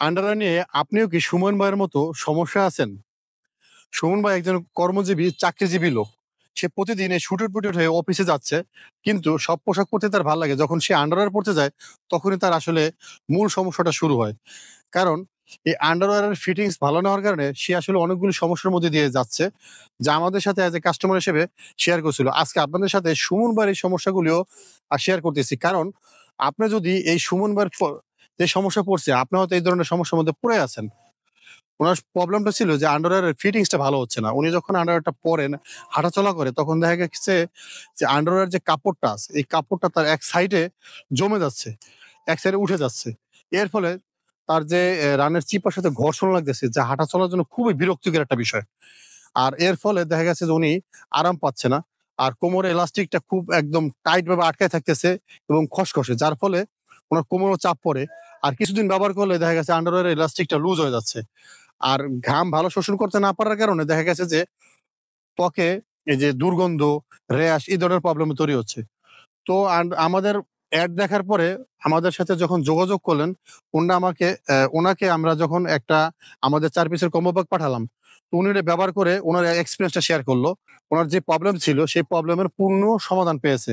Underwear নিয়ে আপনিও কি সুমন ভাইয়ের মতো সমস্যায় আছেন? সুমন ভাই একজন কর্মজীবী, চাকরিজীবী লোক। সে প্রতিদিন এই সুটেড-বুটেড হয়ে অফিসে যাচ্ছে। কিন্তু সব পোশাক পরতে তার ভাল লাগে। যখন সে আন্ডারওয়্যার পরতে যায়, তখনই তার আসলে মূল সমস্যাটা শুরু হয়। কারণ এই আন্ডারওয়্যারের ফিটিংস ভালো না হওয়ার কারণে সে আসলে অনেকগুলো সমস্যার মধ্যে দিয়ে যাচ্ছে। যা আমাদের সাথে এজ এ কাস্টমার হিসেবে শেয়ার করছিল। আজকে আপনাদের সাথে সুমন ভাইয়ের এই সমস্যাগুলিও শেয়ার করতেছি। কারণ আপনি যদি এই সুমন ভাইয়ের যে সমস্যা পড়ছে, আপনি হয়তো এই ধরনের সমস্যার মধ্যে পড়ে আছেন। উনার প্রবলেমটা ছিল যে আন্ডারওয়্যারের ফিটিংসটা ভালো হচ্ছে না। উনি যখন আন্ডারওয়্যারটা পরেন, হাঁটাচলা করে তখন দেখা গেছে যে আন্ডারওয়্যার যে কাপড়টা আছে, এই কাপড়টা তার এক সাইডে জমে যাচ্ছে, এক সাইডে উঠে যাচ্ছে। এর ফলে তার যে রানের চিপার সাথে ঘর্ষণ লাগতেছে, যা হাঁটা চলার জন্য খুবই বিরক্তিকর একটা বিষয়। আর এর ফলে দেখা গেছে যে উনি আরাম পাচ্ছে না। আর কোমরে এলাস্টিকটা খুব একদম টাইট ভাবে আটকায় থাকতেছে এবং খসখসে। যার ফলে উনার কোমরেও চাপ পড়ে। আর কিছুদিন ব্যবহার করলে দেখা গেছে আন্ডারওয়্যারের এলাস্টিকটা লুজ হয়ে যাচ্ছে। আর ঘাম ভালো শোষণ করতে না পারার কারণে দেখা গেছে যে ত্বকে এই যে দুর্গন্ধ, র‍্যাশ এই ধরনের প্রবলেম তৈরি হচ্ছে। তো আমাদের এড দেখার পরে আমাদের সাথে যখন যোগাযোগ করলেন, উনাকে আমরা যখন একটা আমাদের ৪ পিসের কম্বো প্যাক পাঠালাম। তো উনি এটা ব্যবহার করে উনার এক্সপেরিয়েন্সটা শেয়ার করল। উনার যে প্রবলেম ছিল সেই প্রবলেমের পূর্ণ সমাধান পেয়েছে।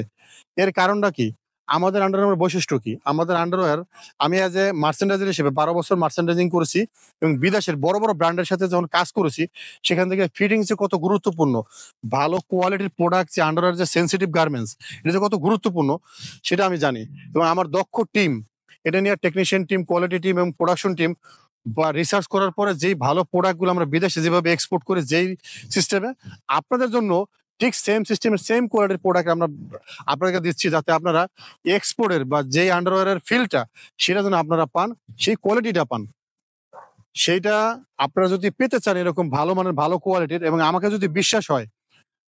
এর কারণটা কি? আমাদের আন্ডারওয়্যারের বৈশিষ্ট্য কি? আমাদের আন্ডারওয়্যার আমি এজ এ মার্চেন্ডাইজার হিসেবে ১২ বছর মার্চেন্ডাইজিং করেছি এবং বিদেশের বড়, বড় ব্র্যান্ডের সাথে যখন কাজ করেছি, সেখান থেকে ফিটিংস যে কত গুরুত্বপূর্ণ, ভালো কোয়ালিটির প্রোডাক্ট যে আন্ডারওয়্যার যে সেনসিটিভ গার্মেন্টস, এটা যে কত গুরুত্বপূর্ণ সেটা আমি জানি। এবং আমার দক্ষ টিম, এটা নিয়ে টেকনিশিয়ান টিম, কোয়ালিটি টিম এবং প্রোডাকশন টিম বা রিসার্চ করার পরে যেই ভালো প্রোডাক্ট গুলো আমরা বিদেশে যেভাবে এক্সপোর্ট করি যেই সিস্টেমে, আপনাদের জন্য ঠিক সেম সিস্টেমের সেম কোয়ালিটির প্রোডাক্ট আমরা আপনাদেরকে দিচ্ছি, যাতে আপনারা এক্সপোর্টের বা যেই আন্ডারওয়্যারের ফিলটা সেটা যেন আপনারা পান, সেই কোয়ালিটিটা পান। সেইটা আপনারা যদি পেতে চান এরকম ভালো মানের ভালো কোয়ালিটির, এবং আমাকে যদি বিশ্বাস হয়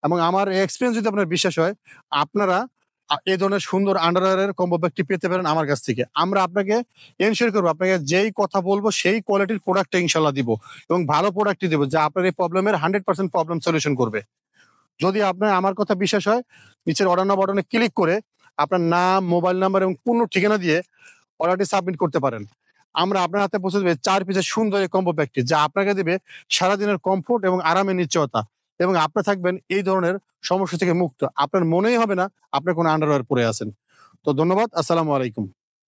এবং আমার এক্সপেরিয়েন্স যদি আপনার বিশ্বাস হয়, আপনারা এই ধরনের সুন্দর আন্ডারওয়্যারের কম্বো প্যাকটি পেতে পারেন আমার কাছ থেকে। আমরা আপনাকে এনশিওর করব, আপনাকে যেই কথা বলব সেই কোয়ালিটির প্রোডাক্টটা ইনশাআল্লাহ দিব এবং ভালো প্রোডাক্টই দিব, যা আপনার এই প্রবলেমের 100% প্রবলেম সলিউশন করবে। যদি আপনার আমার কথা বিশ্বাস হয়, নিচের অর্ডার নাও বাটনে ক্লিক করে আপনার নাম, মোবাইল নাম্বার এবং পূর্ণ ঠিকানা দিয়ে অর্ডারটি সাবমিট করতে পারেন। আমরা আপনার হাতে পৌঁছে দেবে ৪ পিসের সুন্দর এই কম্বো প্যাকটি, যা আপনাকে দিবে সারাদিনের কমফোর্ট এবং আরামের নিশ্চয়তা। এবং আপনি থাকবেন এই ধরনের সমস্যা থেকে মুক্ত। আপনার মনেই হবে না আপনি কোনো আন্ডারওয়্যার পরে আছেন। তো ধন্যবাদ। আসসালামু আলাইকুম।